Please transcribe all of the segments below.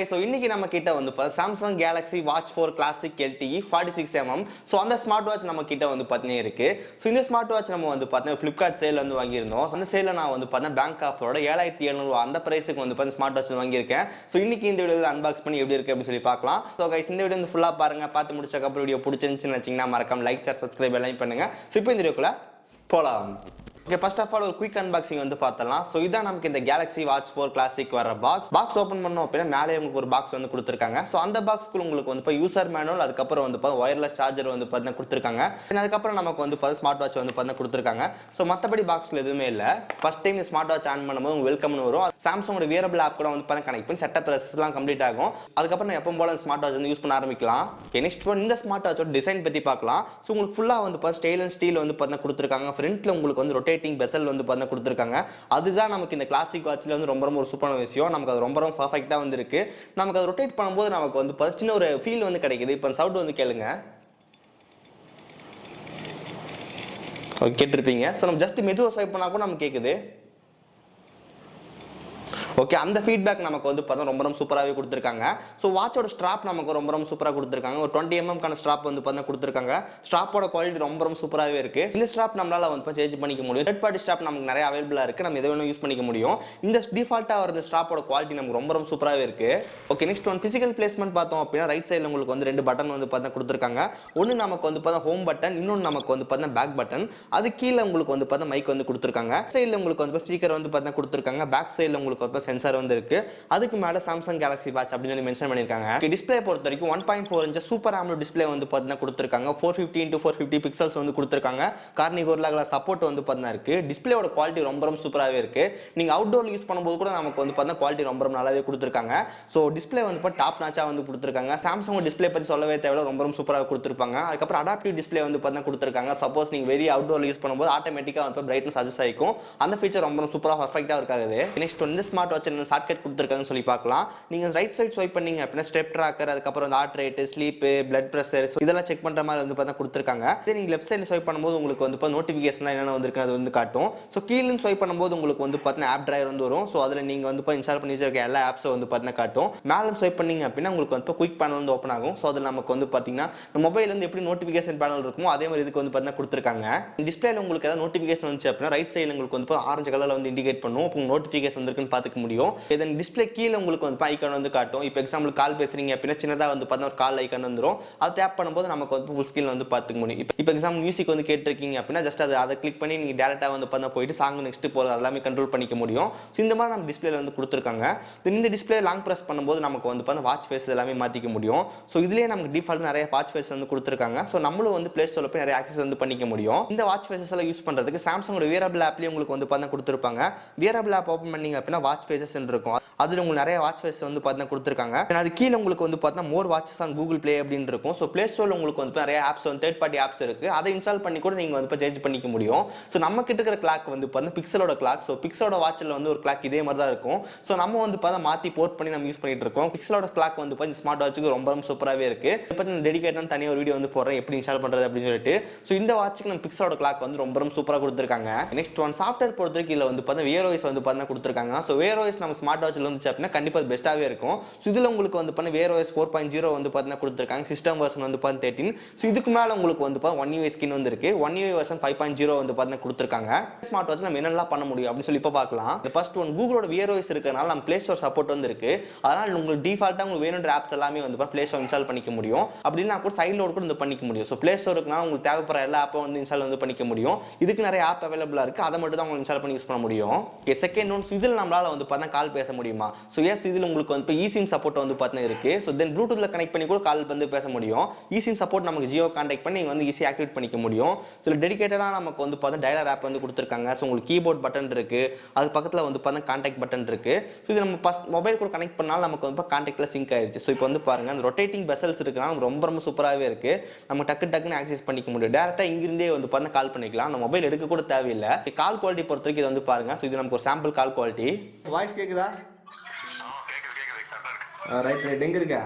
So இன்னைக்கு நம்ம கிட்ட வந்து Samsung Galaxy Watch 4 Classic LTE 46mm. So அந்த ஸ்மார்ட் வாட்ச் நம்ம கிட்ட வந்து பாத்தீங்கன்னா இருக்கு. So இந்த ஸ்மார்ட் வாட்ச் நம்ம வந்து பாத்தீங்கன்னா Flipkart சேல்ல வந்து வாங்கி இருந்தோம். அந்த சேல்ல நான் வந்து பாத்தீங்கன்னா பேங்க் ஆஃபரோட 7700 அந்த பிரைஸ்க்கு வந்து பாத்தீங்கன்னா ஸ்மார்ட் வாட்ச் வாங்கி இருக்கேன். So இன்னைக்கு இந்த வீடியோல அன்பாக்ஸ் பண்ணி எப்படி இருக்கு அப்படி சொல்லி பார்க்கலாம். So guys இந்த வீடியோ வந்து ஃபுல்லா பாருங்க. பார்த்து முடிச்சதுக்கு அப்புறம் வீடியோ பிடிச்சிருந்துச்சுன்னு நினைச்சீங்கன்னா மறக்காம லைக், ஷேர், சப்ஸ்கிரைப் எல்லாம் பண்ணுங்க. So இப்போ இந்த வீடியோக்குள்ள போலாம். Okay, first of all ஒரு குயிக் அன்பாக்சிங் வந்து பார்த்தலாம். ஸோ இதான் நமக்கு இந்த Galaxy Watch 4 Classic வர பாக்ஸ் ஓப்பன் பண்ணோம் அப்படின்னா மேலே உங்களுக்கு ஒரு பாக்ஸ் வந்து கொடுத்துருக்காங்க. ஸோ அந்த பாக்ஸ்க்குள்ள உங்களுக்கு வந்து இப்போ யூசர் மேனுவல், அதுக்கப்புறம் வந்து ஒயர்லெஸ் சார்ஜர் வந்து பார்த்தீங்கன்னா கொடுத்துருக்காங்க. அதுக்கப்புறம் நமக்கு வந்து ஸ்மார்ட் வாட்ச் வந்து பார்த்தீங்கன்னா கொடுத்துருக்காங்க. ஸோ மற்றபடி பாக்ஸில் எதுவுமே இல்லை. First time smart watch on பண்ணும்போது உங்களுக்கு வெல்கம்னு வரும். சாம்சங்கோட வியரபிள் ஆப் கூட வந்து பார்த்தீங்கன்னா கனெக்ட் பண்ணி செட்டப் ப்ரெஸ்லாம் கம்ப்ளீட் ஆகும். அதுக்கப்புறம் நான் எப்போ போல ஸ்மார்ட் வாட்ச் வந்து யூஸ் பண்ண ஆரம்பிக்கலாம். நெக்ஸ்ட் ஒன் இந்த ஸ்மார்ட் வாட்சோட டிசைன் பற்றி பார்க்கலாம். ஸோ உங்களுக்கு ஃபுல்லாக வந்து ஸ்டெயின்லெஸ் ஸ்டீல் வந்து பார்த்தீங்கன்னா கொடுத்துருக்காங்க. ஃப்ரண்ட்ல உங்களுக்கு வந்து ரொட்டேட்டிங் பெசல் வந்து கொடுத்திருக்காங்க. அதுதான் நமக்கு இந்த கிளாசிக் வாட்ச்ல வந்து ரொம்ப ஒரு சூப்பரான விஷயம். நமக்கு அது ரொம்ப பெர்ஃபெக்ட்டா வந்து இருக்கு. நமக்கு அது ரொட்டேட் பண்ணும்போது நமக்கு வந்து சின்ன ஒரு ஃபீல் வந்து கிடைக்குது. இப்போ சவுண்ட் வந்து கேளுங்க. கேட்டிருப்பீங்க. ஸோ நம்ம ஜஸ்ட் மெதுவா ஸ்வைப் பண்ணா கூட நமக்கு கேட்குது. ஓகே, அந்த ஃபீட்பேக் நமக்கு வந்து பார்த்தா ரொம்ப சூப்பராகவே கொடுத்துருக்காங்க. ஸோ வாட்சோட ஸ்ட்ராப் நமக்கு ரொம்ப சூப்பராக கொடுத்துருக்காங்க. ஒரு 20mm கான ஸ்ட்ராப் வந்து பார்த்தா கொடுத்துருக்காங்க. ஸ்ட்ராப்போட குவாலிட்டி ரொம்ப சூப்பராகவே இருக்கு. இந்த ஸ்ட்ராப் நம்மளால வந்து சேஞ்ச் பண்ணிக்க முடியும். தேர்ட் பார்ட்டி ஸ்ட்ராப் நமக்கு நிறைய அவைலபிளா இருக்கு. நம்ம எதை வேணும் யூஸ் பண்ணிக்க முடியும். இந்த டிஃபால்ட்டா வர ஸ்ட்ராப்போட குவாலிட்டி நமக்கு ரொம்ப சூப்பராகவே இருக்கு. Okay, next one physical placement பார்த்தோம் அப்படின்னா ரைட் சைடில் உங்களுக்கு வந்து 2 பட்டன் வந்து பார்த்தா கொடுத்துருக்காங்க. ஒன்று நமக்கு வந்து பார்த்தா ஹோம் பட்டன், இன்னொன்று நமக்கு வந்து பார்த்தா பேக் பட்டன். அது கீழே உங்களுக்கு வந்து பார்த்தா மைக் வந்து கொடுத்துருக்காங்க. சைடில் உங்களுக்கு வந்து ஸ்பீக்கர் வந்து பார்த்தா கொடுத்துருக்காங்க. பேக் சைடில் உங்களுக்கு வந்து சென்சார் வந்து இருக்கு. அதுக்கு மேல Samsung Galaxy Watch அப்படின்னு சொல்லி மென்ஷன் பண்ணிருக்காங்க. டிஸ்ப்ளே பொறுத்த வரைக்கும் 1.4 inch சூப்பர் AMOLED டிஸ்ப்ளே வந்து பார்த்தா கொடுத்திருக்காங்க. 450x450 பிக்சல்ஸ் வந்து கொடுத்திருக்காங்க. கார்னிங் கோரில்லா சப்போர்ட் வந்து பார்த்தா இருக்கு. டிஸ்ப்ளேயோட குவாலிட்டி ரொம்ப சூப்பராகவே இருக்கு. நீங்க அவுட்டோர் யூஸ் பண்ணும்போது கூட நமக்கு வந்து பார்த்தா குவாலிட்டி ரொம்ப நல்லாவே கொடுத்திருக்காங்க. ஸோ டிஸ்ப்ளே வந்து டாப் நாச்சா வந்து கொடுத்திருக்காங்க. Samsung டிஸ்ப்ளே பத்தி சொல்லவே தேவையில்ல, ரொம்ப சூப்பராக கொடுத்திருப்பாங்க. அதுக்கப்புறம் அடாப்டிவ் டிஸ்ப்ளே வந்து பார்த்தா கொடுத்திருக்காங்க. சப்போஸ் நீங்க வெளிய அவுட்டோர் யூஸ் பண்ணும்போது ஆட்டோமேட்டிக்கா வந்து பிரைட்னஸ் அட்ஜஸ்ட் ஆயிக்கும். அந்த ஃபீச்சர் ரொம்ப சூப்பரா பெர்ஃபெக்ட்டா இருக்காது. நெக்ஸ்ட் இந்த ஸ்மார்ட் வாட்ச் என்ன ஷார்ட்கட் கொடுத்திருக்காங்கன்னு சொல்லி பார்க்கலாம். நீங்க ரைட் சைடு ஸ்வைப் பண்ணீங்க அப்படின்னா ஸ்டெப் ட்ராக்கர், அதுக்கப்புறம் அந்த heart rate, sleep, blood pressure இதெல்லாம் செக் பண்ற மாதிரி வந்து பார்த்தா கொடுத்திருக்காங்க. இதே நீங்க லெஃப்ட் சைடு ஸ்வைப் பண்ணும்போது உங்களுக்கு வந்து நோட்டிஃபிகேஷன் என்னென்ன வந்திருக்கு அது வந்து காட்டும். ஸோ கீழே ஸ்வைப் பண்ணும்போது உங்களுக்கு வந்து பார்த்தீங்கன்னா ஆப் டிரைவர் வந்து வரும். ஸோ அதில் நீங்க வந்து இன்ஸ்டால் பண்ணி வச்சிருக்க எல்லா ஆப்ஸும் வந்து பார்த்தீங்கன்னா காட்டும். மேலே ஸ்வைப் பண்ணீங்க அப்படின்னா உங்களுக்கு வந்து குயிக் பேனல் வந்து ஓப்பன் ஆகும். ஸோ அதில் நமக்கு வந்து பார்த்தீங்கன்னா மொபைல் வந்து எப்படி நோட்டிஃபிகேஷன் பேனல் இருக்குமோ அதே மாதிரி இதுக்கு வந்து பார்த்தீங்கன்னா கொடுத்திருக்காங்க. டிஸ்பிளேல உங்களுக்கு ஏதாவது நோட்டிஃபிகேஷன் வந்துச்சு அப்படின்னா ரைட் சைடில் உங்களுக்கு வந்து ஆரஞ்சு கலர்ல வந்து இண்டிகேட் பண்ணும். அப்போ நோட்டிஃபிகேஷன் வந்திருக்குன்னு பார்த்துக்க முடியும். இதன் டிஸ்பிளே கீழே உங்களுக்கு வந்து ஐகான் வந்து காட்டும். இப்போ எக்ஸாம்பிள் கால் பேசுறீங்க அப்படின்னா சின்னதாக வந்து பார்த்தா ஒரு கால் ஐகான் வந்துடும். அதை டேப் பண்ணும்போது நமக்கு வந்து ஃபுல் ஸ்கிரீன் வந்து பார்த்துக்க முடியும். இப்போ எக்ஸாம்பிள் மியூசிக் வந்து கேட்டிருக்கீங்க அப்படின்னா ஜஸ்ட் அதை கிளிக் பண்ணி நீங்கள் டேரக்டாக வந்து பார்த்தா போயிட்டு சாங் நெக்ஸ்ட் போகிறது எல்லாமே கண்ட்ரோல் பண்ணிக்க முடியும். ஸோ இந்த மாதிரி நம்ம டிஸ்பிளேல வந்து கொடுத்துருக்காங்க. இந்த டிஸ்பிளே லாங் ப்ரெஸ் பண்ணும்போது நமக்கு வந்து பார்த்தா வாட்ச் ஃபேஸ் எல்லாமே மாற்றிக்க முடியும். ஸோ இதுலேயே நமக்கு டிஃபால்ட் நிறைய வாட்ச் ஃபேஸ் வந்து கொடுத்துருக்காங்க. ஸோ நம்மளும் வந்து பிளே ஸ்டோரில் போய் நிறைய ஆக்சஸ் வந்து பண்ணிக்க முடியும். இந்த வாட்ச் ஃபேஸஸ் எல்லாம் யூஸ் பண்ணுறதுக்கு சாம்சங்கோட வியரபிள் ஆப்லேயே உங்களுக்கு வந்து பார்த்தா கொடுத்துருப்பாங்க. வியரபிள் ஆப் ஓப்பன் பண்ணீங்க அப்படின்னா வாட்ச் ஃபேஸஸ் இருக்கும். அதில் உங்களுக்கு நிறைய வாட்ச் ஃபேஸ் வந்து பார்த்தா கொடுத்துருக்காங்க. அது கீழே உங்களுக்கு வந்து பார்த்தா மோர் வாட்சஸ் ஆன் கூகுள் பிளே அப்படின்னு இருக்கும். ஸோ பிளே ஸ்டோரில் உங்களுக்கு வந்து நிறைய ஆப்ஸ் வந்து தேர்ட் பார்ட்டி ஆப்ஸ் இருக்கு. அதை இன்ஸ்டால் பண்ணி கூட நீங்கள் வந்து சேஞ்ச் பண்ணிக்க முடியும். ஸோ நம்ம கிட்ட இருக்கிற கிளாக் வந்து பார்த்தா பிக்சலோட கிளாக். ஸோ பிக்சலோட வாட்சில் வந்து ஒரு கிளாக் இதே மாதிரி தான் இருக்கும். ஸோ நம்ம வந்து பார்த்தா மாற்றி போர்ட் பண்ணி நம்ம யூஸ் பண்ணிட்டு இருக்கோம். பிக்சலோட கிளாக் வந்து பார்த்தா ஸ்மார்ட் வாட்சுக்கு ரொம்ப சூப்பராகவே இருக்கு. இப்போ நான் டெடிகேட்டான தனியாக ஒரு வீடியோ வந்து போடுறேன் எப்படி இன்ஸ்டால் பண்ணுறது அப்படின்னு சொல்லிட்டு. ஸோ இந்த வாட்சுக்கு நம்ம பிக்சலோட கிளாக் வந்து ரொம்ப சூப்பராக கொடுத்துருக்காங்க. நெக்ஸ்ட் ஒன் சாஃப்ட்வேர் பொறுத்த வரைக்கும் இதில் வந்து பார்த்தா Wear OS வந்து பார்த்தா கொடுத்துருக்காங்க. ஸோ Wear OS நம்ம ஸ்மார்ட் வாட்சில் வந்துச்சு அப்படின்னா கண்டிப்பாக பெஸ்ட்டாகவே இருக்கும். ஸோ இதில் உங்களுக்கு வந்து பண்ண Wear OS 4.0 வந்து பார்த்தீங்கன்னா கொடுத்துருக்காங்க. சிஸ்டம் வெர்ஷன் வந்து 13. ஸோ இதுக்கு மேலே உங்களுக்கு வந்து One UI ஸ்கின் வந்து இருக்கு. One UI வெர்ஷன் 5.0 வந்து பார்த்தீங்கன்னா கொடுத்துருக்காங்க. ஸ்மார்ட் வாட்ச் நம்ம என்னெல்லாம் பண்ண முடியும் அப்படின்னு சொல்லி இப்போ பார்க்கலாம். ஃபர்ஸ்ட் ஒன் கூகுளோட Wear OS இருக்கிறனால நம்ம பிளே ஸ்டோர் சப்போர்ட் வந்து இருக்கு. அதனால் உங்களுக்கு டிஃபால்ட்டாக உங்களுக்கு வேணுன்ற ஆப்ஸ் எல்லாமே வந்து பிளே ஸ்டோர் இன்ஸ்டால் பண்ணிக்க முடியும். அப்படின்னா கூட சைட் லோட் கூட வந்து பண்ணிக்க முடியும். ஸோ பிளே ஸ்டோருக்குனா உங்களுக்கு தேவைப்படுற எல்லா ஆப்பும் வந்து இன்ஸ்டால் வந்து பண்ணிக்க முடியும். இதுக்கு நிறைய ஆப் அவைலபிளாக இருக்கு. அதை மட்டும் தான் உங்களுக்கு இன்ஸ்டால் பண்ணி யூஸ் பண்ண முடியும். செகண்ட் ஒன் இதில் நம்மளால வந்து பார்த்தா கால் பேச முடியுமா? ஸோ எஸ் இதில் உங்களுக்கு வந்து eSIM சப்போர்ட் வந்து பார்த்தீங்கன்னா இருக்கு. ஸோ தென் ப்ளூடூத்ல கனெக்ட் பண்ணி கூட கால் வந்து பேச முடியும். eSIM சப்போர்ட் நமக்கு ஜியோ கான்டாக்ட் பண்ணி நீங்கள் வந்து ஈஸியாக ஆக்டிவேட் பண்ணிக்க முடியும். ஸோ டெடிகேட்டடாக நமக்கு வந்து பார்த்தா டயலர் ஆப் வந்து கொடுத்துருக்காங்க. ஸோ உங்களுக்கு கீபோர்ட் பட்டன் இருக்கு. அது பக்கத்தில் வந்து பார்த்தா கான்டாக்ட் பட்டன் இருக்கு. ஸோ இது நம்ம ஃபர்ஸ்ட் மொபைல் கூட கனெக்ட் பண்ணாலும் நமக்கு வந்து கான்டாக்ட்ல சிங்க் ஆயிடுச்சு. ஸோ இப்போ வந்து பாருங்க அந்த ரொட்டேட்டிங் பெசல்ஸ் இருக்குன்னா ரொம்ப சூப்பராகவே இருக்கு. நம்ம டக்குன்னு ஆக்சஸ் பண்ணிக்க முடியும். டேரக்டாக இங்கிருந்தே வந்து பார்த்தா கால் பண்ணிக்கலாம். நம்ம மொபைல் எடுக்க கூட தேவையில்லை. கால் குவாலிட்டி பொறுத்த வரைக்கும் இது வந்து பாருங்க. ஸோ இது நமக்கு ஒரு சாம்பிள் கால் குவாலிட்டி. வாய்ஸ் கேக்குதா? ரைட் எங்க இருக்க?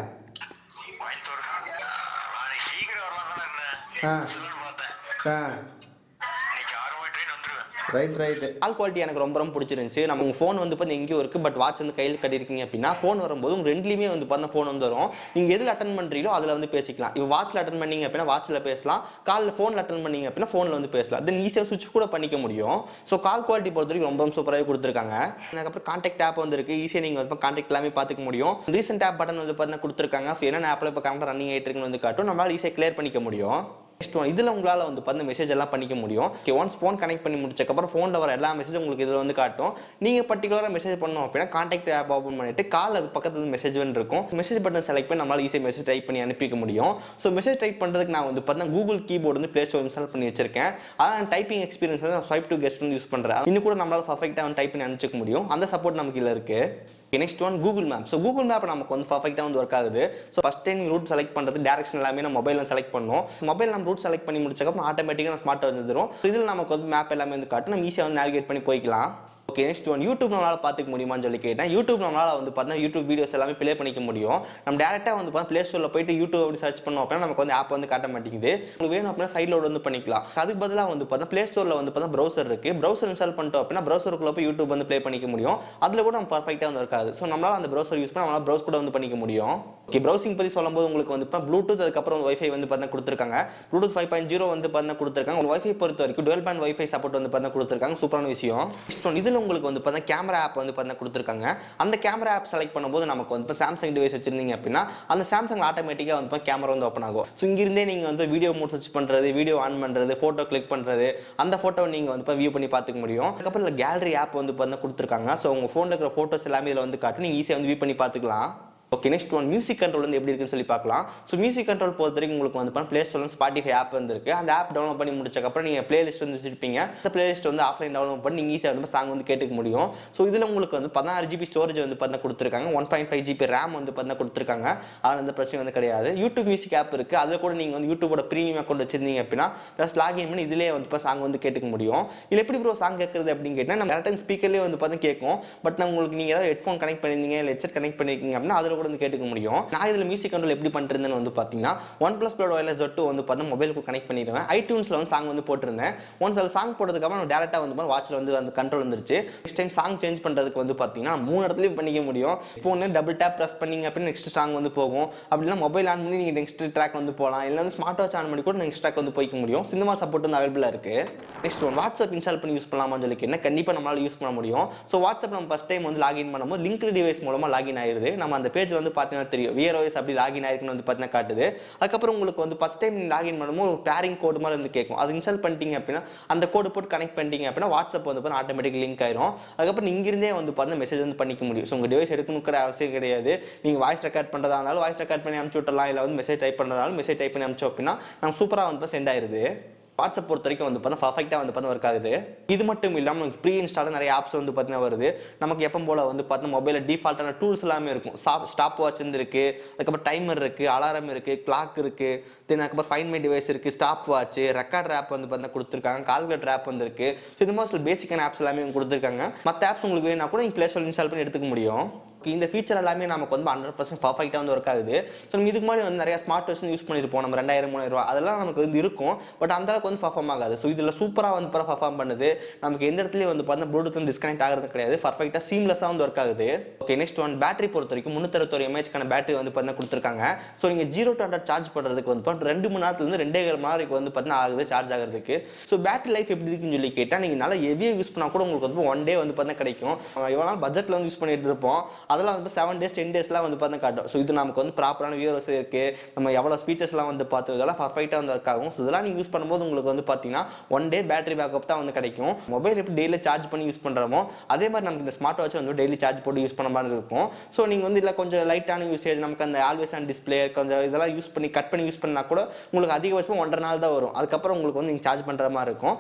ரைட். கால் குவாலிட்டி எனக்கு ரொம்ப ரொம்ப பிடிச்சிருந்துச்சு. நம்ம உங்க ஃபோன் வந்து பார்த்தா எங்கேயோ இருக்கு, பட் வாட்ச் வந்து கையில் கட்டியிருக்கீங்க அப்படின்னா ஃபோன் வரும்போது உங்க ரெண்டுலையுமே வந்து பார்த்தா ஃபோன் வந்து வரும். நீங்கள் எதில் அட்டன் பண்ணுறீங்களோ அதில் வந்து பேசிக்கலாம். இப்போ வாட்சில் அட்டன் பண்ணீங்க அப்படின்னா வாட்சில் பேசலாம், காலில் ஃபோனில் அட்டன் பண்ணீங்க அப்படின்னா ஃபோனில் வந்து பேசலாம். தென் ஈஸியாக சுவிட்ச் கூட பண்ணிக்க முடியும். ஸோ கால் குவாலிட்டி பொறுத்த வரைக்கும் ரொம்ப சூப்பராகவே கொடுத்துருக்காங்க. அதுக்கப்புறம் கான்டாக்ட் ஆப் வந்து இருக்குது, ஈஸியாக நீங்கள் வந்து கான்டாக்ட் எல்லாமே பார்த்துக்க முடியும். ரீசெண்ட் ஆப் பட்டன் வந்து பார்த்தீங்கன்னா கொடுத்துருக்காங்க. ஸோ என்னென்ன ஆப்பில் இப்போ கரெக்டாக ரன்னிங் ஆகிட்டு இருக்குன்னு வந்து காட்டும், நம்மளால் ஈஸியாக கிளியர் பண்ணிக்க முடியும். நெக்ஸ்ட் ஒன், இதில் உங்களால் வந்து பார்த்து மெசேஜ் எல்லாம் பண்ணிக்க முடியும். ஓகே, ஒன்ஸ் ஃபோன் கனெக்ட் பண்ணி முடிச்சக்கப்புறம் ஃபோனில் வர எல்லா மெசேஜும் உங்களுக்கு இதில் வந்து காட்டும். நீங்கள் பர்டிகுலராக மெசேஜ் பண்ணணும் அப்படின்னா கான்டாக்ட் ஆப் ஓப்பன் பண்ணிட்டு கால் அது பக்கத்தில் மெசேஜ் இருக்கும். மெசேஜ் பட்டன் செலக்ட் பண்ணி நம்மளால் ஈஸியாக மெசேஜ் டைப் பண்ணி அனுப்பிக்க முடியும். ஸோ மெசேஜ் டைப் பண்ணுறதுக்கு நான் வந்து பார்த்தீங்கன்னா கூகுள் கீபோர்டு வந்து ப்ளே ஸ்டோர் இன்ஸ்டால் பண்ணி வச்சிருக்கேன். ஆனால் டைப்பிங் எக்ஸ்பீரியன்ஸ் வந்து நான் ஸ்வைப் டு கெஸ்ட் வந்து யூஸ் பண்ணுறேன். இன்னும் கூட நம்மளால் பர்ஃபெக்டாக வந்து டைப் பண்ணி அனுப்பிச்சிக்க முடியும். அந்த சப்போர்ட் நமக்கு இதில் இருக்குது. Next one, Google map. So Google map நமக்கு வந்து பர்ஃபெக்டாக வந்து ஒர்க் ஆகுது. So first time route select பண்ணுறது டேரக்ஷன் எல்லாமே நம்ம மொபைலில் செலக்ட் பண்ணோம். மொபைல் நம்ம ரூட் செலக்ட் பண்ணி முடிச்சக்கப்புறம் ஆட்டோமேட்டிக்காக நம்ம ஸ்மார்ட் வந்துடும். இதில் நமக்கு வந்து மேப் எல்லாமே வந்து காட்டும், நம்ம ஈஸியாக வந்து நேவிகேட் பண்ணி போய்க்கலாம். ஓகே, நெக்ஸ்ட் ஒன், யூடியூப் நம்மளால் பார்த்துக்க முடியுமான்னு சொல்லி கேட்டேன். யூடியூப் நம்மளால் வந்து பார்த்தீங்கன்னா யூடியூப் வீடியோஸ் எல்லாமே ப்ளே பண்ணிக்க முடியும். நம்ம டேரெக்டாக வந்து பார்த்தா ப்ளே ஸ்டோரில் போயிட்டு யூடியூப் அப்படி சர்ச் பண்ணோம் அப்படின்னா நமக்கு வந்து ஆப் வந்து காட்ட மாட்டேங்குது. உங்களுக்கு வேணும் அப்படின்னா சைட் லோட் வந்து பண்ணிக்கலாம். அதுக்கு பதிலாக வந்து பார்த்தா ப்ளே ஸ்டோரில் வந்து பார்த்தா ப்ரௌசர் இருக்குது. ப்ரௌசர் இன்ஸ்டால் பண்ணிட்டோம் அப்படின்னா ப்ரௌசருக்குள்ள போய் யூடியூப் வந்து ப்ளே பண்ணிக்க முடியும். அதில் கூட நம்ம பர்ஃபெக்டாக வந்து இருக்காது. ஸோ நம்மளால் அந்த ப்ரௌசர் யூஸ் பண்ணி நம்மளால் ப்ரௌஸ் கூட வந்து பண்ணிக்க முடியும். ஓகே, ப்ரௌசிங் பற்றி சொல்லும்போது உங்களுக்கு வந்து இப்போ ப்ளூடூத் அதுக்கப்புறம் வைஃபை வந்து பார்த்தா கொடுத்துருக்காங்க. ப்ளூடூத் 5.0 வந்து பார்த்தா கொடுத்துருக்காங்க. ஒரு வைஃபை பொறுத்த வரைக்கும் டுவெல் பேண்ட் வைஃபை சப்போர்ட் வந்து பார்த்தா கொடுத்துருக்காங்க. சூப்பரான விஷயம். நெக்ஸ்ட் ஒன், இதில் உங்களுக்கு வந்து பார்த்தா கேமரா ஆப் வந்து பார்த்தா கொடுத்துருக்காங்க. அந்த கேமரா ஆப் செலக்ட் பண்ணும்போது நமக்கு வந்து இப்போ சாம்சங் டிவைஸ் வச்சிருந்தீங்க அப்படின்னா அந்த சாம்சங் ஆட்டோமேட்டிக்காக வந்து கேமரா வந்து ஓப்பன் ஆகும். ஸோ இங்கிருந்தே நீங்கள் வந்து வீடியோ மோட் சர்ச் பண்ணுறது, வீடியோ ஆன் பண்ணுறது, ஃபோட்டோ கிளிக் பண்ணுறது, அந்த ஃபோட்டோவை நீங்கள் வந்து இப்போ வியூ பண்ணி பார்த்துக்க முடியும். அதுக்கப்புறம் இல்லை கேலரி ஆப் வந்து பார்த்தா கொடுத்துருக்காங்க. ஸோ உங்கள் ஃபோனில் இருக்கிற ஃபோட்டோஸ் எல்லாமே இதில் வந்து காட்டும், நீங்கள் ஈஸியாக வந்து வியூ பண்ணி பார்த்துக்கலாம். Okay, next one, music control வந்து எப்படி இருக்குன்னு சொல்லி பார்க்கலாம். ஸோ மியூசிக் கண்ட்ரோல் பொறுத்த வரைக்கும் உங்களுக்கு வந்து ப்ளே ஸ்டோர் ஸ்பாட்டிஃபை ஆப் வந்து இருக்குது. அந்த ஆப் டவுன்லோட் பண்ணி முடிச்சக்கப்புறம் நீங்கள் பிளேலிஸ்ட் வந்து வச்சிருப்பீங்க. அந்த பிளேலிஸ்ட் வந்து ஆஃப்லைன் டவுன்லோட் பண்ணி நீங்கள் ஈஸியாக வந்து சாங் வந்து கேட்டுக்க முடியும். ஸோ இதில் உங்களுக்கு வந்து 16 GB ஸ்டோரேஜ் வந்து பார்த்தா கொடுத்துருக்காங்க. 1.5 GB ரேம் வந்து பார்த்தா கொடுத்துருக்காங்க. அதில் எந்த பிரச்சனை வந்து கிடையாது. யூடியூப் மியூசிக் ஆப் இருக்குது. அதில் கூட நீங்கள் வந்து யூடியூபோட ப்ரீமியம் அக்கௌண்ட் வச்சிருந்தீங்க அப்படின்னா ஜஸ்ட் லாகின் பண்ணி இதிலே வந்து இப்போ சாங் வந்து கேட்டுக்க முடியும். இல்லை எப்படி ப்ரோ சாங் கேட்குறது அப்படின்னு கேட்டால் நம்ம டேரக்டாக ஸ்பீக்கர்லேயே வந்து பார்த்தா கேட்கும். பட் நான் உங்களுக்கு நீங்கள் ஏதாவது ஹெட்ஃபோன் கனெக்ட் பண்ணியிருந்தீங்க இல்லை ஹெட்செட் கனெக்ட் பண்ணியிருக்கீங்க அப்படின்னா அதில் கூட வந்து கேட்டுக்க முடியும். நான் இதில் மியூசிக் கண்ட்ரோல் எப்படி பண்ணுறதுன்னு வந்து பார்த்தீங்கன்னா OnePlus Buds Wireless Z2 வந்து பார்த்தா மொபைலுக்கு கனெக்ட் பண்ணிடுவேன். iTunesல வந்து சாங் வந்து போட்டிருந்தேன். ஒன்ஸ் அதில் சாங் போட்டதுக்கப்புறம் நம்ம டேரெக்டாக வந்து வாட்சில் வந்து அந்த கண்ட்ரோல் வந்துருச்சு. நெக்ஸ்ட் டைம் சாங் சேஞ்ச் பண்ணுறதுக்கு வந்து பார்த்தீங்கன்னா 3 இடத்துலையும் பண்ணிக்க முடியும். ஃபோனு டபுள் டேப் ப்ரெஸ் பண்ணிங்க அப்படின்னு நெக்ஸ்ட் சாங் வந்து போகும். அப்படின்னா மொபைல் ஆன் பண்ணி நீங்கள் நெக்ஸ்ட் ட்ராக் வந்து போகலாம். இல்லை வந்து ஸ்மார்ட் வாட்ச் ஆன் பண்ணி கூட நெக்ஸ்ட் ட்ராக் வந்து போய்க்க முடியும். சினிமா சப்போர்ட் வந்து அவைலபிளாக இருக்குது. நெக்ஸ்ட் ஒன், வாட்ஸ்அப் இன்ஸ்டால் பண்ணி யூஸ் பண்ணலாமான்னு சொல்லி கேட்டால் கண்டிப்பாக நம்மளால் யூஸ் பண்ண முடியும். ஸோ வாட்ஸ்அப் நம்ம ஃபஸ்ட் டைம் வந்து லாகின் பண்ணும்போது லிங்க்டு டிவைஸ் மூலமாக லாகின் ஆயிடுது. நம்ம அந்த பேஜில் வந்து பார்த்தீங்கன்னா தெரியும் VROS அப்படி லாகின் ஆயிருக்குன்னு வந்து பார்த்தீங்கன்னா காட்டுது. அதுக்கப்புறம் உங்களுக்கு வந்து ஃபஸ்ட் டைம் லாகின் பண்ணும்போது ஒரு பேரிங் கோடு மாதிரி வந்து கேட்கும். அது இன்ஸ்டால் பண்ணிட்டீங்க அப்படின்னா அந்த கோடு போட்டு கனெக்ட் பண்ணிட்டீங்க அப்படின்னா வாட்ஸ்அப் வந்து பார்த்தா ஆட்டோமேட்டிக் லிங்க் ஆயிரும். அதுக்கப்புறம் இங்கிருந்தே வந்து பார்த்தா மெசேஜ் வந்து பண்ணிக்க முடியும். ஸோ உங்கள் டிவைஸ் எடுக்கணுங்கிற அவசியம் கிடையாது. நீங்கள் வாய்ஸ் ரெக்கார்ட் பண்ணுறதா இருந்தாலும் வாய்ஸ் ரெக்கார்ட் பண்ணி அனுப்பிச்சு விட்டுறலாம். இல்லை வந்து மெசேஜ் டைப் பண்ணுறதாலும் மெசேஜ் டைப் பண்ணி அனுப்பிச்சோம் அப்படின்னா நம்ம சூப்பராக வந்து சென்ட் ஆயிருது. வாட்ஸ்அப் பொறுத்த வரைக்கும் வந்து பார்த்தா பர்ஃபெக்டாக வந்து பார்த்தா ஒர்க் ஆகுது. இது மட்டும் இல்லாமல் நமக்கு ப்ரீ இன்ஸ்டாலாக நிறைய ஆப்ஸ் வந்து பார்த்தீங்கன்னா வருது. நமக்கு எப்போ போல் வந்து பார்த்தா மொபைலில் டிஃபால்ட்டான டூல்ஸ் எல்லாமே இருக்கும். ஸ்டாப் வாட்ச் இருக்குது, அதுக்கப்புறம் டைமர் இருக்குது, அலாரம் இருக்குது, கிளாக் இருக்குது, தென் அதுக்கப்புறம் ஃபைண்ட் மை டிவைஸ் இருக்குது, ஸ்டாப் வாட்ச், ரெக்கார்டர் ஆப் வந்து பார்த்தா கொடுத்துருக்காங்க, கால்குலேட்டர் ஆப் வந்து இருக்குது. ஸோ இந்த மாதிரி சில பேசிக்கான ஆப்ஸ் எல்லாமே கொடுத்துருக்காங்க. மற்ற ஆப்ஸ் உங்களுக்கு வேணா கூட நீங்கள் ப்ளே ஸ்டோர் இன்ஸ்டால் பண்ணி எடுத்துக்க முடியும். இந்த ஃபீச்சர் எல்லாமே நமக்கு வந்து 100% பர்ஃபெக்டாக வந்து ஒர்க் ஆகுது. ஸோ நம்ம இதுக்கு முன்னாடி வந்து நிறைய ஸ்மார்ட் வாட்ச் யூஸ் பண்ணியிருப்போம். நம்ம 2000-3000 அதெல்லாம் நமக்கு வந்து இருக்கும். பட் அந்த அளவுக்கு வந்து பர்ஃபார்ம் ஆகாது. ஸோ இதில் சூப்பராக வந்து பர்ஃபார்ம் பண்ணுது. நமக்கு எந்த இடத்துலையும் வந்து பார்த்தா ப்ளூடூத் வந்து டிஸ்கனெக்ட் ஆகிறது கிடையாது. பர்ஃபெக்டாக சீம்லெஸ்ஸாக வந்து ஒர்க் ஆகுது. ஓகே, நெக்ஸ்ட் ஒன், பேட்டரி பொறுத்த வரைக்கும் 361 mAh பேட்டரி வந்து பார்த்தா கொடுத்துருக்காங்க. ஸோ நீங்கள் 0 to 100 சார்ஜ் பண்ணுறதுக்கு வந்து 2 மணி நேரத்துலேருந்து 2.5 மணி நேரம் வந்து பார்த்தீங்கன்னா ஆகுது சார்ஜ் ஆகிறதுக்கு. ஸோ பேட்டரி லைஃப் எப்படி இருக்குன்னு சொல்லி கேட்டால் நீங்கள் நல்லா ஹெவியாக யூஸ் பண்ணால் கூட உங்களுக்கு வந்து 1 டே வந்து பார்த்தா கிடைக்கும். எவ்வளோ நாள் பட்ஜெட்டில் வந்து யூஸ் பண்ணிட்டு இருப்போம். அதெல்லாம் வந்து 7 days 10 daysலாம் வந்து பார்த்தா காட்டும். ஸோ இது நமக்கு வந்து ப்ராப்பரான VROS இருக்குது. நம்ம எவ்வளோ ஃபீச்சர்ஸ்லாம் வந்து பார்த்து இதெல்லாம் பர்ஃபெக்டாக வந்து ஒர்க் ஆகும். ஸோ இதெல்லாம் நீங்கள் யூஸ் பண்ணும்போது உங்களுக்கு வந்து பார்த்தீங்கன்னா 1 day பேட்டரி பேக்கப் தான் வந்து கிடைக்கும். மொபைல் எப்படி டெய்லி சார்ஜ் பண்ணி யூஸ் பண்ணுறோமோ அதே மாதிரி நமக்கு இந்த ஸ்மார்ட் வாட்ச் வந்து டெய்லி சார்ஜ் போட்டு யூஸ் பண்ண மாதிரி இருக்கும். ஸோ நீங்கள் வந்து இல்லை கொஞ்சம் லைட்டான யூசேஜ் நமக்கு அந்த ஆல்வேஸ் ஆன் டிஸ்பிளே கொஞ்சம் இதெல்லாம் யூஸ் பண்ணி கட் பண்ணி யூஸ் பண்ணால் கூட உங்களுக்கு அதிகபட்சமாக 1.5 நாள் தான் வரும். அதுக்கப்புறம் உங்களுக்கு வந்து நீங்கள் சார்ஜ் பண்ணுற மாதிரி இருக்கும்.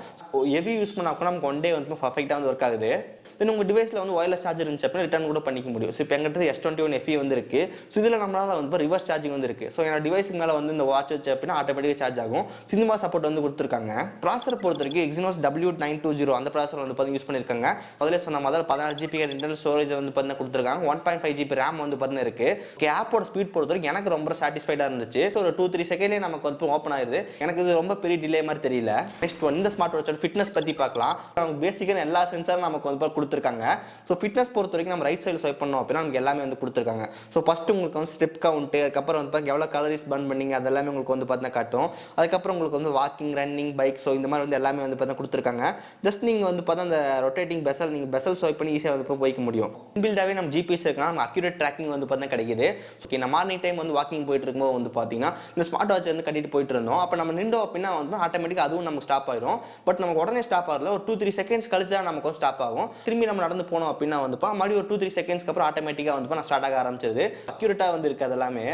ஹெவி யூஸ் பண்ணால் கூட நமக்கு 1 day வந்து பர்ஃபெக்டாக வந்து ஒர்க் ஆகுது. தென் உங்கள் டிவைஸில் வந்து ஒயர்லெஸ் சார்ஜர் இருந்துச்சு அப்படின்னா ரிட்டர்ன் கூட பண்ணிக்க முடியும். ஸோ இப்போ எங்கிட்ட S21 FE வந்து இருக்குது. ஸோ இதில் நம்மளால் வந்து ரிவர்ஸ் சார்ஜிங் வந்து இருக்குது. ஸோ என்னோட டிவைஸுக்கு மேலே வந்து இந்த வாட்ச் வச்சு அப்படின்னா ஆட்டோமேட்டிக்காக சார்ஜ் ஆகும். சினிமா சப்போர்ட் வந்து கொடுத்துருக்காங்க. ப்ராசர் பொறுத்த வரைக்கும் Exynos W920 அந்த ப்ராசர் வந்து பார்த்து யூஸ் பண்ணியிருக்காங்க. அதில் சொன்ன மாதிரி 14 GB இன்டர்னல் ஸ்டோரேஜ் வந்து பார்த்தீங்கன்னா கொடுத்துருக்காங்க. 1.5 GB RAM வந்து பார்த்தீங்கன்னா இருக்குது. ஆப்போட ஸ்பீட் பொறுத்த வரைக்கும் எனக்கு ரொம்ப சாட்டிஸ்ஃபைடாக இருந்துச்சு. ஒரு 2-3 செகண்ட்லேயே நமக்கு வந்து ஓப்பன் ஆயிடுது. எனக்கு இது ரொம்ப பெரிய டிலே மாதிரி தெரியல. நெக்ஸ்ட் இந்த ஸ்மார்ட் வாட்சோட ஃபிட்னஸ் பற்றி பார்க்கலாம். நமக்கு பேசிக்கான எல்லா சென்சாரும் நமக்கு வந்து கொடுத்துருக்காங்க. ஸோ ஃபிட்னஸ் பொறுத்த வரைக்கும் நம்ம ரைட் சைடில் ஸ்வைப் பண்ணோம் அப்படின்னா நமக்கு எல்லாமே வந்து கொடுத்துருக்காங்க. ஸோ ஃபஸ்ட்டு உங்களுக்கு வந்து ஸ்டெப் கவுண்ட்டு, அதுக்கப்புறம் வந்து எவ்வளோ கலரிஸ் பர்ன் பண்ணீங்க அதெல்லாமே உங்களுக்கு வந்து பார்த்தீங்கன்னா காட்டும். அதுக்கப்புறம் உங்களுக்கு வந்து வாக்கிங், ரன்னிங், பைக், ஸோ இந்த மாதிரி வந்து எல்லாமே வந்து பார்த்தீங்கன்னா கொடுத்துருக்காங்க. ஜஸ்ட் நீங்கள் வந்து பார்த்தா அந்த ரொட்டேட்டிங் பெசல் நீங்கள் பெசல் ஸ்வைப் பண்ணி ஈஸியாக வந்து போய்க்க முடியும். இன்பில்டாகவே நம்ம ஜிபிஎஸ் இருக்கலாம், நம்ம அக்யூரேட் ட்ராக்கிங் வந்து பார்த்தீங்கன்னா கிடைக்குது. ஓகே, நான் மார்னிங் டைம் வந்து வாக்கிங் போயிட்டு இருக்கும்போது வந்து பார்த்தீங்கன்னா இந்த ஸ்மார்ட் வாட்ச் வந்து கட்டிட்டு போயிட்டு இருந்தோம். அப்போ நம்ம நின்றோம் அப்படின்னா வந்து ஆட்டோமேட்டிக்காக அதுவும் நமக்கு ஸ்டாப் ஆயிடும். பட் நமக்கு உடனே ஸ்டாப் ஆகல, ஒரு 2-3 செகண்ட்ஸ் கழிச்சு தான் நமக்கு வந்து ஸ்டாப் ஆகும். திரும்பி நம்ம நடந்து போனோம் அப்படின்னா வந்துப்பா மறுபடியும் ஒரு 2-3 செகண்ட்ஸ்க்கு அப்புறம் ஆட்டோமேட்டிக்காக வந்து நான் ஸ்டார்ட் ஆக ஆரம்பிச்சது. அக்யூரேட்டாக வந்து இருக்குது அதெல்லாமே.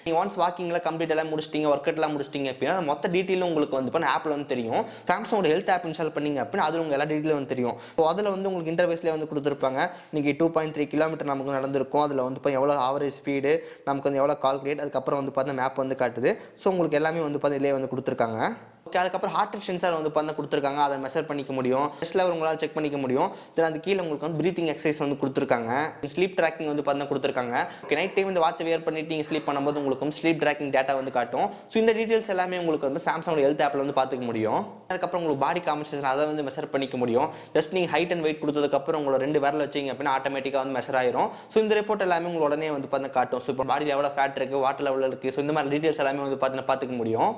நீங்கள் ஒன்ஸ் வாக்கிங்கில் கம்ப்ளீட் எல்லாம் முடிச்சிட்டிங்க, ஒர்க் அவுட்லாம் முடிச்சிட்டிங்க அப்படின்னா மொத்த டீட்டெயிலும் உங்களுக்கு வந்து இப்போ ஆப்பில் வந்து தெரியும். சாம்சங்கோட ஹெல்த் ஆப் இன்ஸ்டால் பண்ணிங்க அப்படின்னா அதில் உங்கள் எல்லா டீட்டெயிலும் வந்து தெரியும். ஸோ அதில் வந்து உங்களுக்கு இன்டர்வேஸ்லேயே வந்து கொடுத்துருப்பாங்க. நீங்கள் 2.3 கிலோமீட்டர் நமக்கு நடந்திருக்கும். அதில் வந்து இப்போ எவ்வளோ ஆவரேஜ் ஸ்பீடு, நமக்கு வந்து எவ்வளோ கால்குலேட், அதுக்கப்புறம் வந்து பார்த்தா மேப் வந்து காட்டுது. ஸோ உங்களுக்கு எல்லாமே வந்து பார்த்தா இதிலே வந்து கொடுத்துருக்காங்க. ஓகே, அதுக்கப்புறம் ஹார்ட் ரேட் சென்சார் வந்து பார்த்தா கொடுத்துருக்காங்க. அதை மெஷர் பண்ணிக்க முடியும். டெஸ்ட் லெவல் உங்களால் செக் பண்ணிக்க முடியும். தென் அது கீழே உங்களுக்கு வந்து ப்ரீத்திங் எக்ஸசைஸ் வந்து கொடுத்துருக்காங்க. ஸ்லீப் ட்ராக்கிங் வந்து பார்த்தா கொடுத்துருக்காங்க. ஓகே, நைட் டைம் இந்த வாட்சை வேர் பண்ணிட்டு நீங்கள் ஸ்லீப் பண்ணும்போது உங்களுக்கு வந்து ஸ்லீப் ட்ராக்கிங் டேட்டா வந்து காட்டும். ஸோ இந்த டீட்டெயில்ஸ் எல்லாமே உங்களுக்கு வந்து சாம்சங்கோட ஹெல்த் ஆப்பில் வந்து பார்த்துக்க முடியும். அதுக்கப்புறம் உங்களுக்கு பாடி காம்பன்சேஷன் அதை வந்து மெஷர் பண்ணிக்க முடியும். ஜஸ்ட் நீங்கள் ஹைட் அண்ட் வெயிட் கொடுத்ததுக்கப்புறம் உங்களோட 2 விரல் வச்சிங்க அப்படின்னா ஆட்டோமேட்டிக்காக வந்து மெஷர் ஆயிரும். ஸோ இந்த ரிப்போர்ட் எல்லாமே உங்களுக்கு உடனே வந்து பார்த்தா காட்டும். ஸோ இப்போ பாடியில் எவ்வளோ ஃபேட் இருக்குது, வாட்டர் லெவல் இருக்குது, ஸோ இந்த மாதிரி டீட்டெயில்ஸ் எல்லாமே வந்து பார்த்துக்க முடியும்.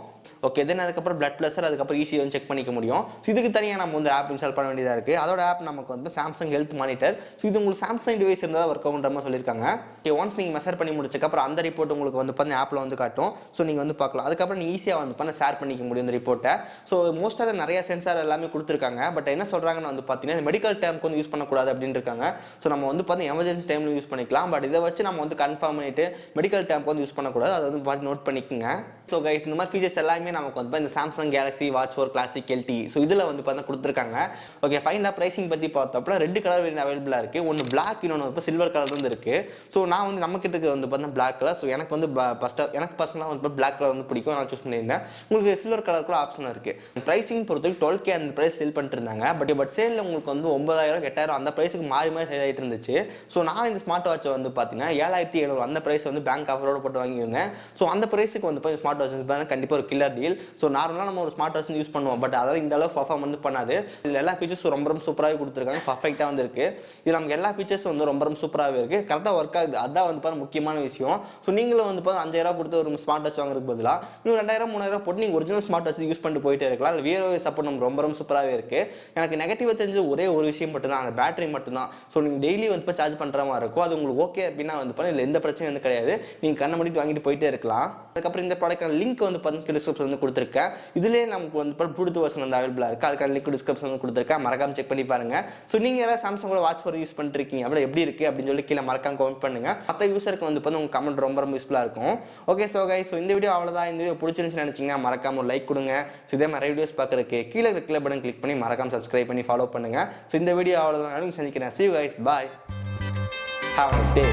ஓகே, தென் அதுக்கப்புறம் பிளட் ப்ரெஷர், அதுக்கப்புறம் ஈஸி வந்து செக் பண்ணிக்க முடியும். ஸோ இதுக்கு தனியாக நம்ம வந்து ஆப் இன்ஸ்டால் பண்ண வேண்டியதாக இருக்குது. அதோட ஆப் நமக்கு வந்து சாம்சங் ஹெல்த் மானிட்டர். ஸோ இது உங்களுக்கு சாம்சங் டிவைஸ் இருந்தால் ஒர்க் ஆகுன்ற மாதிரி சொல்லியிருக்காங்க. ஓகே, ஒன்ஸ் நீங்கள் மெஷர் பண்ணி முடிச்சக்கப்புறம் அந்த ரிப்போர்ட் உங்களுக்கு வந்து பண்ணி ஆப்பில் வந்து காட்டும். ஸோ நீங்கள் வந்து பார்க்கலாம். அதுக்கப்புறம் நீங்கள் ஈஸியாக வந்து பண்ண ஷேர் பண்ணிக்க முடியும் இந்த ரிப்போர்ட்டை. ஸோ மோஸ்ட்டாக நிறைய சென்சார் எல்லாமே கொடுத்துருக்காங்க. பட் என்ன சொல்கிறாங்கன்னு வந்து பார்த்தீங்கன்னா மெடிக்கல் டைமுக்கு வந்து யூஸ் பண்ணக்கூடாது அப்படின்னு இருக்காங்க. ஸோ நம்ம வந்து பார்த்தீங்கன்னா எமர்ஜென்சி டைமில் யூஸ் பண்ணிக்கலாம். பட் இதை வச்சு நம்ம வந்து கன்ஃபார்ம் பண்ணிட்டு மெடிக்கல் டைமுக்கு வந்து யூஸ் பண்ணக்கூடாது. அதை வந்து பார்த்து நோட் பண்ணிக்கோங்க. ஸோ கைஸ், இந்த மாதிரி ஃபீச்சர்ஸ் எல்லாமே நமக்கு வந்து இந்த Samsung Galaxy watch 4 classic LT so இதில் வந்து பார்த்தா கொடுத்துருக்காங்க. ஓகே, ஃபைனலாக ப்ரைசிங் பற்றி பார்த்தோம்னா 2 கலர் வேரியன்ட் அவைலபிளாக இருக்குது. ஒன்று பிளாக், இன்னொன்று இப்போ சில்வர் கலர் வந்து இருக்குது. ஸோ நான் வந்து நம்மக்கிட்ட வந்து பார்த்தா பிளாக் கலர். ஸோ எனக்கு வந்து எனக்கு பர்சனலாக வந்து பிளாக் கலர் வந்து பிடிக்கும், நான் சூஸ் பண்ணியிருந்தேன். உங்களுக்கு சில்வர் கலர் கூட ஆப்ஷன் இருக்குது. ப்ரைசிங் பொறுத்தவரைக்கும் 12K அந்த ப்ரைஸ் சேல் பண்ணிட்டு இருந்தாங்க. பட் சேலில் உங்களுக்கு வந்து 9,000 8,000 அந்த ப்ரைஸுக்கு மாறி சேல் ஆகிட்டு இருந்துச்சு. ஸோ நான் இந்த ஸ்மார்ட் வாட்சை வந்து பார்த்தீங்கன்னா 7,700 அந்த ப்ரைஸ் வந்து பேங்க் ஆஃபரோடு போட்டு வாங்கியிருந்தேன். ஸோ அந்த ப்ரைஸுக்கு வந்து ஸ்மார்ட் வாட்ச் கண்டிப்பாக ஒரு கில்லர் டீல். ஸோ நார்மலாக நம்ம ஒரு ஸ்மார்ட் வாட்ச் யூஸ் பண்ணுவோம். பட் அதெல்லாம் இந்த அளவு பர்ஃபார்ம் வந்து பண்ணாது. இதில் எல்லா ஃபீச்சர்ஸும் ரொம்ப சூப்பராகவே கொடுத்துருக்காங்க. பர்ஃபெக்டாக வந்து இருக்குது. இது நமக்கு எல்லா ஃபீச்சர்ஸும் வந்து ரொம்ப சூப்பராகவே இருக்குது. கரெக்டாக ஒர்க் ஆகுது. அதான் வந்து பார்த்தா முக்கியமான விஷயம். ஸோ நீங்களும் வந்து பார்த்தா 5,000 கொடுத்து ஒரு ஸ்மார்ட் வாட்ச் வாங்குறதுக்கு பதிலாக இன்னும் 2,000 3,000 போட்டு நீங்கள் ஒரிஜினல் ஸ்மார்ட் வாட்ச் யூஸ் பண்ணிட்டு போயிட்டே இருக்கலாம். இல்லை வேறு சப்போர்ட் நம்ம ரொம்ப சூப்பராகவே இருக்குது. எனக்கு நெகட்டிவாக தெரிஞ்ச ஒரே ஒரு விஷயம் மட்டும்தான், அந்த பேட்டரி மட்டும்தான். ஸோ நீங்கள் டெய்லி வந்து சார்ஜ் பண்ணுற மாதிரி இருக்கும். அது உங்களுக்கு ஓகே அப்படின்னா வந்து பார்த்தா இதில் எந்த பிரச்சனையும் வந்து கிடையாது. நீங்கள் கண்ணை மூடிட்டு வாங்கிட்டு போயிட்டே இருக்கலாம். அதுக்கப்புறம் இந்த ப்ராடக்ட் லிங்க் வந்து பார்த்தீங்கன்னா டிஸ்கிரிப்ஷன் வந்து கொடுத்துருக்கேன். இதிலே நமக்கு வந்து ப்ளூடூத் வெர்ஷன் வந்து அவைலபிளாக இருக்குது. அதுக்கான லிங்க் டிஸ்கிரிப்ஷன் வந்து கொடுத்துருக்கேன். மறக்காம செக் பண்ணி பாருங்கள். ஸோ நீங்கள் யாராவது சாம்சங்கோட வாட்ச் 4 யூஸ் பண்ணிருக்கீங்க அப்படி எப்படி இருக்குது அப்படின்னு சொல்லி கீழே மறக்காம கமெண்ட் பண்ணுங்கள். மற்ற யூஸருக்கு வந்து பார்த்தா உங்கள் கமெண்ட் ரொம்ப யூஸ்ஃபுல்லாக இருக்கும். ஓகே, ஸோ கைஸ், ஸோ இந்த வீடியோ அவ்வளோதான். இந்த வீடியோ பிடிச்சிருந்துச்சுன்னு நினச்சிங்கன்னா மறக்காம ஒரு லைக் கொடுங்க. ஸோ இதே மாதிரி வீடியோஸ் பார்க்குறதுக்கு கீழே இருக்கிற பட்டன் கிளிக் பண்ணி மறக்காம சப்ஸ்கிரைப் பண்ணி ஃபாலோ பண்ணுங்கள். ஸோ இந்த வீடியோ அவ்வளோதான். சந்திக்கிறேன். See you guys. Bye. Have a nice day.